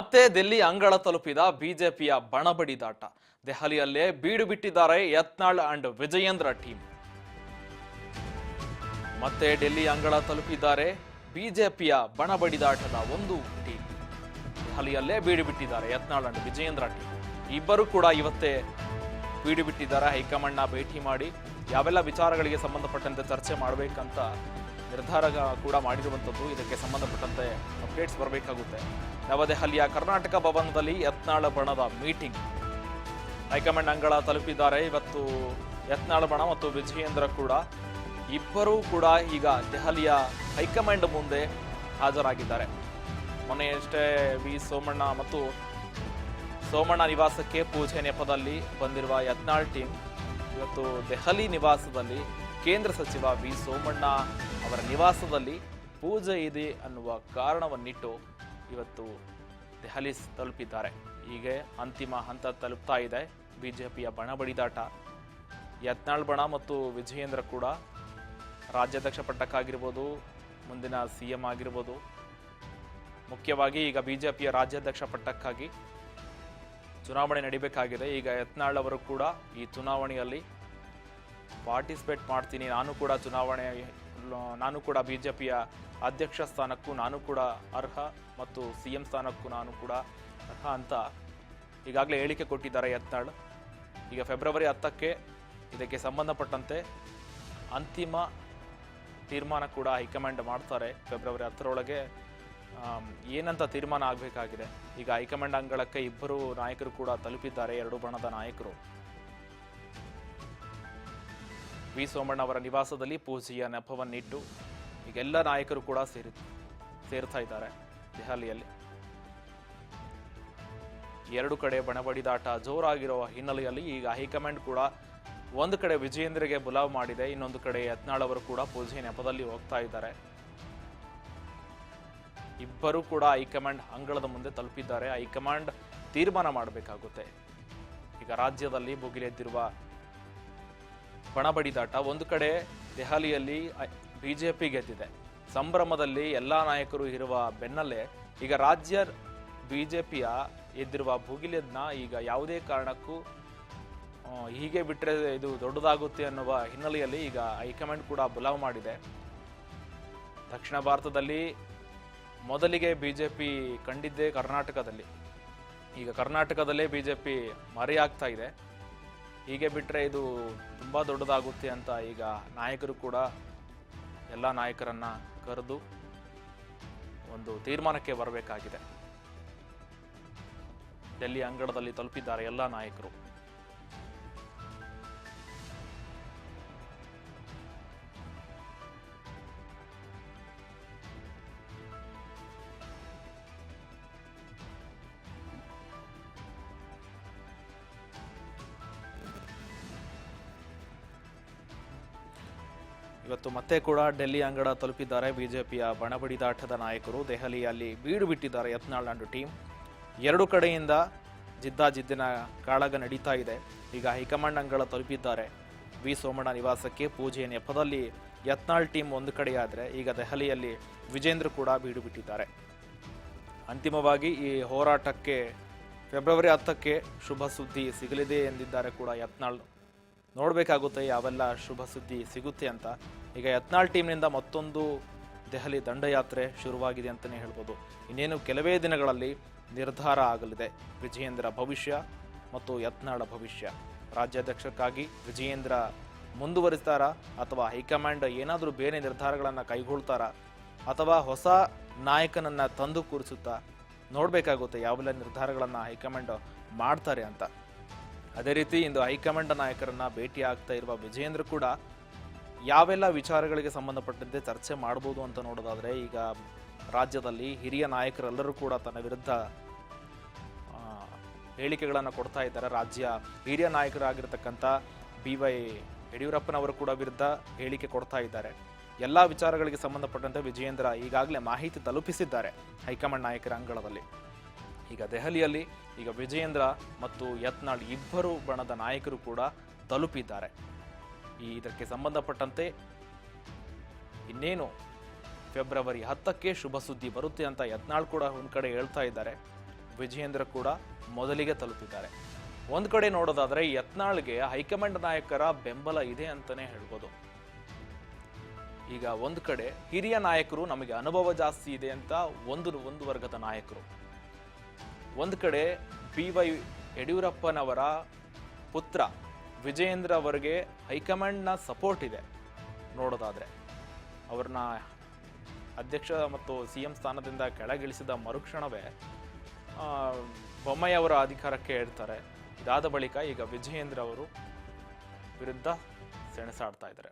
ಮತ್ತೆ ದಿಲ್ಲಿ ಅಂಗಳ ತಲುಪಿದ ಬಿಜೆಪಿಯ ಬಣಬಡಿದಾಟ. ದೆಹಲಿಯಲ್ಲೇ ಬೀಡು ಬಿಟ್ಟಿದ್ದಾರೆ ಯತ್ನಾಳ್ ಅಂಡ್ ವಿಜಯೇಂದ್ರ ಟೀಮ್. ಮತ್ತೆ ಡೆಲ್ಲಿ ಅಂಗಳ ತಲುಪಿದ್ದಾರೆ ಬಿಜೆಪಿಯ ಬಣಬಡಿದಾಟದ ಒಂದು ಟೀಮ್. ದೆಹಲಿಯಲ್ಲೇ ಬೀಡು ಬಿಟ್ಟಿದ್ದಾರೆ ಯತ್ನಾಳ್ ಅಂಡ್ ವಿಜಯೇಂದ್ರ ಟೀಮ್. ಇಬ್ಬರು ಕೂಡ ಇವತ್ತೇ ಬೀಡು ಬಿಟ್ಟಿದ್ದಾರೆ. ಹೈಕಮಾಂಡ್ನ ಭೇಟಿ ಮಾಡಿ ಯಾವೆಲ್ಲ ವಿಚಾರಗಳಿಗೆ ಸಂಬಂಧಪಟ್ಟಂತೆ ಚರ್ಚೆ ಮಾಡಬೇಕಂತ ನಿರ್ಧಾರ ಕೂಡ ಮಾಡಿರುವಂಥದ್ದು. ಇದಕ್ಕೆ ಸಂಬಂಧಪಟ್ಟಂತೆ ಅಪ್ಡೇಟ್ಸ್ ಬರಬೇಕಾಗುತ್ತೆ. ನವದೆಹಲಿಯ ಕರ್ನಾಟಕ ಭವನದಲ್ಲಿ ಯತ್ನಾಳ್ ಬಣದ ಮೀಟಿಂಗ್. ಹೈಕಮಾಂಡ್ ಅಂಗಳ ತಲುಪಿದ್ದಾರೆ ಇವತ್ತು ಯತ್ನಾಳ್ ಬಣ ಮತ್ತು ವಿಜಯೇಂದ್ರ ಕೂಡ. ಇಬ್ಬರೂ ಕೂಡ ಈಗ ದೆಹಲಿಯ ಹೈಕಮಾಂಡ್ ಮುಂದೆ ಹಾಜರಾಗಿದ್ದಾರೆ. ಮೊನ್ನೆಯಷ್ಟೇ ವಿ ಸೋಮಣ್ಣ ಮತ್ತು ಸೋಮಣ್ಣ ನಿವಾಸಕ್ಕೆ ಪೂಜೆ ನೆಪದಲ್ಲಿ ಬಂದಿರುವ ಯತ್ನಾಳ್ ಟೀಮ್ ಇವತ್ತು ದೆಹಲಿ ನಿವಾಸದಲ್ಲಿ ಕೇಂದ್ರ ಸಚಿವ ವಿ ಸೋಮಣ್ಣ ಅವರ ನಿವಾಸದಲ್ಲಿ ಪೂಜೆ ಇದೆ ಅನ್ನುವ ಕಾರಣವನ್ನಿಟ್ಟು ಇವತ್ತು ದೆಹಲಿ ತಲುಪಿದ್ದಾರೆ. ಹೀಗೆ ಅಂತಿಮ ಹಂತ ತಲುಪ್ತಾ ಇದೆ ಬಿಜೆಪಿಯ ಬಣಬಡಿದಾಟ. ಯತ್ನಾಳ್ ಬಣ ಮತ್ತು ವಿಜಯೇಂದ್ರ ಕೂಡ ರಾಜ್ಯಾಧ್ಯಕ್ಷ ಪಟ್ಟಕ್ಕಾಗಿರ್ಬೋದು, ಮುಂದಿನ ಸಿಎಂ ಆಗಿರ್ಬೋದು, ಮುಖ್ಯವಾಗಿ ಈಗ ಬಿಜೆಪಿಯ ರಾಜ್ಯಾಧ್ಯಕ್ಷ ಪಟ್ಟಕ್ಕಾಗಿ ಚುನಾವಣೆ ನಡೀಬೇಕಾಗಿದೆ. ಈಗ ಯತ್ನಾಳ್ ಅವರು ಕೂಡ ಈ ಚುನಾವಣೆಯಲ್ಲಿ ಪಾರ್ಟಿಸಿಪೇಟ್ ಮಾಡ್ತೀನಿ, ನಾನು ಕೂಡ ಬಿಜೆಪಿಯ ಅಧ್ಯಕ್ಷ ಸ್ಥಾನಕ್ಕೂ ನಾನು ಕೂಡ ಅರ್ಹ ಮತ್ತು ಸಿಎಂ ಸ್ಥಾನಕ್ಕೂ ನಾನು ಕೂಡ ಅರ್ಹ ಅಂತ ಈಗಾಗಲೇ ಹೇಳಿಕೆ ಕೊಟ್ಟಿದ್ದಾರೆ ಯತ್ನಾಳ್. ಈಗ ಫೆಬ್ರವರಿ 10ಕ್ಕೆ ಇದಕ್ಕೆ ಸಂಬಂಧಪಟ್ಟಂತೆ ಅಂತಿಮ ತೀರ್ಮಾನ ಕೂಡ ಹೈಕಮಾಂಡ್ ಮಾಡ್ತಾರೆ. ಫೆಬ್ರವರಿ 10ರೊಳಗೆ ಏನಂತ ತೀರ್ಮಾನ ಆಗಬೇಕಾಗಿದೆ. ಈಗ ಹೈಕಮಾಂಡ್ ಅಂಗಳಕ್ಕೆ ಇಬ್ಬರು ನಾಯಕರು ಕೂಡ ತಲುಪಿದ್ದಾರೆ, ಎರಡು ಬಣದ ನಾಯಕರು. ವಿ ಸೋಮಣ್ಣ ಅವರ ನಿವಾಸದಲ್ಲಿ ಪೂಜೆಯ ನೆಪವನ್ನಿಟ್ಟು ಈಗ ಎಲ್ಲ ನಾಯಕರು ಕೂಡ ಸೇರ್ತಾ ಇದ್ದಾರೆ ದೆಹಲಿಯಲ್ಲಿ. ಎರಡು ಕಡೆ ಬಣಬಡಿದಾಟ ಜೋರಾಗಿರುವ ಹಿನ್ನೆಲೆಯಲ್ಲಿ ಈಗ ಹೈಕಮಾಂಡ್ ಕೂಡ ಒಂದು ಕಡೆ ವಿಜಯೇಂದ್ರಗೆ ಬುಲಾವ್ ಮಾಡಿದೆ, ಇನ್ನೊಂದು ಕಡೆ ಯತ್ನಾಳ್ ಅವರು ಕೂಡ ಪೂಜೆ ನೆಪದಲ್ಲಿ ಹೋಗ್ತಾ ಇದ್ದಾರೆ. ಇಬ್ಬರು ಕೂಡ ಹೈಕಮಾಂಡ್ ಅಂಗಳದ ಮುಂದೆ ತಲುಪಿದ್ದಾರೆ. ಹೈಕಮಾಂಡ್ ತೀರ್ಮಾನ ಮಾಡಬೇಕಾಗುತ್ತೆ. ಈಗ ರಾಜ್ಯದಲ್ಲಿ ಭುಗಿಲೆದ್ದಿರುವ ಬಣಬಡಿದಾಟ. ಒಂದು ಕಡೆ ದೆಹಲಿಯಲ್ಲಿ ಬಿಜೆಪಿ ಗೆದ್ದಿದೆ, ಸಂಭ್ರಮದಲ್ಲಿ ಎಲ್ಲಾ ನಾಯಕರು ಇರುವ ಬೆನ್ನಲ್ಲೇ ಈಗ ರಾಜ್ಯ ಬಿಜೆಪಿಯ ಎದ್ದಿರುವ ಭುಗಿಲೆದ್ನ ಈಗ ಯಾವುದೇ ಕಾರಣಕ್ಕೂ ಹೀಗೆ ಬಿಟ್ಟರೆ ಇದು ದೊಡ್ಡದಾಗುತ್ತೆ ಅನ್ನುವ ಹಿನ್ನೆಲೆಯಲ್ಲಿ ಈಗ ಹೈಕಮಾಂಡ್ ಕೂಡ ಬುಲಾವ್ ಮಾಡಿದೆ. ದಕ್ಷಿಣ ಭಾರತದಲ್ಲಿ ಮೊದಲಿಗೆ ಬಿಜೆಪಿ ಕಂಡಿದ್ದೇ ಕರ್ನಾಟಕದಲ್ಲಿ. ಈಗ ಕರ್ನಾಟಕದಲ್ಲೇ ಬಿಜೆಪಿ ಮರೆಯಾಗ್ತಾ ಇದೆ. ಹೀಗೆ ಬಿಟ್ಟರೆ ಇದು ತುಂಬ ದೊಡ್ಡದಾಗುತ್ತೆ ಅಂತ ಈಗ ನಾಯಕರು ಕೂಡ ಎಲ್ಲ ನಾಯಕರನ್ನ ಕರೆದು ಒಂದು ತೀರ್ಮಾನಕ್ಕೆ ಬರಬೇಕಾಗಿದೆ. ಡೆಲ್ಲಿ ಅಂಗಳದಲ್ಲಿ ತಲುಪಿದ್ದಾರೆ ಎಲ್ಲ ನಾಯಕರು. ಇವತ್ತು ಮತ್ತೆ ಕೂಡ ಡೆಲ್ಲಿ ಅಂಗಳ ತಲುಪಿದ್ದಾರೆ ಬಿಜೆಪಿಯ ಬಣಬಡಿದಾಟದ ನಾಯಕರು. ದೆಹಲಿಯಲ್ಲಿ ಬೀಡು ಬಿಟ್ಟಿದ್ದಾರೆ ಯತ್ನಾಳ್ ಅಂಡ್ ಟೀಮ್. ಎರಡು ಕಡೆಯಿಂದ ಜಿದ್ದಾಜಿದ್ದಿನ ಕಾಳಗ ನಡೀತಾ ಇದೆ. ಈಗ ಹೈಕಮಾಂಡ್ ಅಂಗಳ ತಲುಪಿದ್ದಾರೆ. ವಿ ಸೋಮಣ್ಣ ನಿವಾಸಕ್ಕೆ ಪೂಜೆಯ ನೆಪದಲ್ಲಿ ಯತ್ನಾಳ್ ಟೀಮ್ ಒಂದು ಕಡೆಯಾದರೆ ಈಗ ದೆಹಲಿಯಲ್ಲಿ ವಿಜೇಂದ್ರ ಕೂಡ ಬೀಡು ಬಿಟ್ಟಿದ್ದಾರೆ. ಅಂತಿಮವಾಗಿ ಈ ಹೋರಾಟಕ್ಕೆ ಫೆಬ್ರವರಿ 10ಕ್ಕೆ ಶುಭ ಸುದ್ದಿ ಸಿಗಲಿದೆ ಎಂದಿದ್ದಾರೆ ಕೂಡ ಯತ್ನಾಳ್. ನೋಡಬೇಕಾಗುತ್ತೆ ಯಾವೆಲ್ಲ ಶುಭ ಸುದ್ದಿ ಸಿಗುತ್ತೆ ಅಂತ. ಈಗ ಯತ್ನಾಳ್ ಟೀಮ್ನಿಂದ ಮತ್ತೊಂದು ದೆಹಲಿ ದಂಡಯಾತ್ರೆ ಶುರುವಾಗಿದೆ ಅಂತಲೇ ಹೇಳ್ಬೋದು. ಇನ್ನೇನು ಕೆಲವೇ ದಿನಗಳಲ್ಲಿ ನಿರ್ಧಾರ ಆಗಲಿದೆ ವಿಜಯೇಂದ್ರ ಭವಿಷ್ಯ ಮತ್ತು ಯತ್ನಾಳ್ ಭವಿಷ್ಯ. ರಾಜ್ಯಾಧ್ಯಕ್ಷಕ್ಕಾಗಿ ವಿಜಯೇಂದ್ರ ಮುಂದುವರಿಸ್ತಾರಾ ಅಥವಾ ಹೈಕಮಾಂಡ್ ಏನಾದರೂ ಬೇರೆ ನಿರ್ಧಾರಗಳನ್ನು ಕೈಗೊಳ್ತಾರಾ ಅಥವಾ ಹೊಸ ನಾಯಕನನ್ನು ತಂದು ಕೂರಿಸುತ್ತಾ ನೋಡಬೇಕಾಗುತ್ತೆ ಯಾವೆಲ್ಲ ನಿರ್ಧಾರಗಳನ್ನು ಹೈಕಮಾಂಡ್ ಮಾಡ್ತಾರೆ ಅಂತ. ಅದೇ ರೀತಿ ಇಂದು ಹೈಕಮಾಂಡ್ ನಾಯಕರನ್ನ ಭೇಟಿ ಆಗ್ತಾ ಇರುವ ವಿಜಯೇಂದ್ರ ಕೂಡ ಯಾವೆಲ್ಲ ವಿಚಾರಗಳಿಗೆ ಸಂಬಂಧಪಟ್ಟಂತೆ ಚರ್ಚೆ ಮಾಡ್ಬೋದು ಅಂತ ನೋಡೋದಾದ್ರೆ, ಈಗ ರಾಜ್ಯದಲ್ಲಿ ಹಿರಿಯ ನಾಯಕರೆಲ್ಲರೂ ಕೂಡ ತನ್ನ ವಿರುದ್ಧ ಹೇಳಿಕೆಗಳನ್ನು ಕೊಡ್ತಾ ಇದ್ದಾರೆ. ರಾಜ್ಯ ಹಿರಿಯ ನಾಯಕರಾಗಿರ್ತಕ್ಕಂಥ BY ಯಡಿಯೂರಪ್ಪನವರು ಕೂಡ ವಿರುದ್ಧ ಹೇಳಿಕೆ ಕೊಡ್ತಾ ಇದ್ದಾರೆ. ಎಲ್ಲ ವಿಚಾರಗಳಿಗೆ ಸಂಬಂಧಪಟ್ಟಂತೆ ವಿಜಯೇಂದ್ರ ಈಗಾಗಲೇ ಮಾಹಿತಿ ತಲುಪಿಸಿದ್ದಾರೆ ಹೈಕಮಾಂಡ್ ನಾಯಕರ ಅಂಗಳದಲ್ಲಿ. ಈಗ ದೆಹಲಿಯಲ್ಲಿ ಈಗ ವಿಜಯೇಂದ್ರ ಮತ್ತು ಯತ್ನಾಳ್ ಇಬ್ಬರು ಬಣದ ನಾಯಕರು ಕೂಡ ತಲುಪಿದ್ದಾರೆ. ಇದಕ್ಕೆ ಸಂಬಂಧಪಟ್ಟಂತೆ ಇನ್ನೇನು ಫೆಬ್ರವರಿ 10ಕ್ಕೆ ಶುಭ ಸುದ್ದಿ ಬರುತ್ತೆ ಅಂತ ಯತ್ನಾಳ್ ಕೂಡ ಒಂದು ಕಡೆ ಹೇಳ್ತಾ ಇದ್ದಾರೆ. ವಿಜಯೇಂದ್ರ ಕೂಡ ಮೊದಲಿಗೆ ತಲುಪಿದ್ದಾರೆ. ಒಂದು ಕಡೆ ನೋಡೋದಾದ್ರೆ ಯತ್ನಾಳ್ಗೆ ಹೈಕಮಾಂಡ್ ನಾಯಕರ ಬೆಂಬಲ ಇದೆ ಅಂತಾನೆ ಹೇಳ್ಬೋದು. ಈಗ ಒಂದು ಕಡೆ ಹಿರಿಯ ನಾಯಕರು, ನಮಗೆ ಅನುಭವ ಜಾಸ್ತಿ ಇದೆ ಅಂತ ಒಂದು ವರ್ಗದ ನಾಯಕರು, ಒಂದು ಕಡೆ BY ಯಡಿಯೂರಪ್ಪನವರ ಪುತ್ರ ವಿಜಯೇಂದ್ರ ಅವರಿಗೆ ಹೈಕಮಾಂಡ್ನ ಸಪೋರ್ಟ್ ಇದೆ. ನೋಡೋದಾದ್ರೆ ಅವ್ರನ್ನ ಅಧ್ಯಕ್ಷ ಮತ್ತು CM ಸ್ಥಾನದಿಂದ ಕೆಳಗಿಳಿಸಿದ ಮರುಕ್ಷಣವೇ ಬೊಮ್ಮಾಯಿ ಅವರ ಅಧಿಕಾರಕ್ಕೆ ಏರ್ತಾರೆ. ಇದಾದ ಬಳಿಕ ಈಗ ವಿಜಯೇಂದ್ರ ಅವರು ವಿರುದ್ಧ ಸೆಣಸಾಡ್ತಾ ಇದ್ದಾರೆ.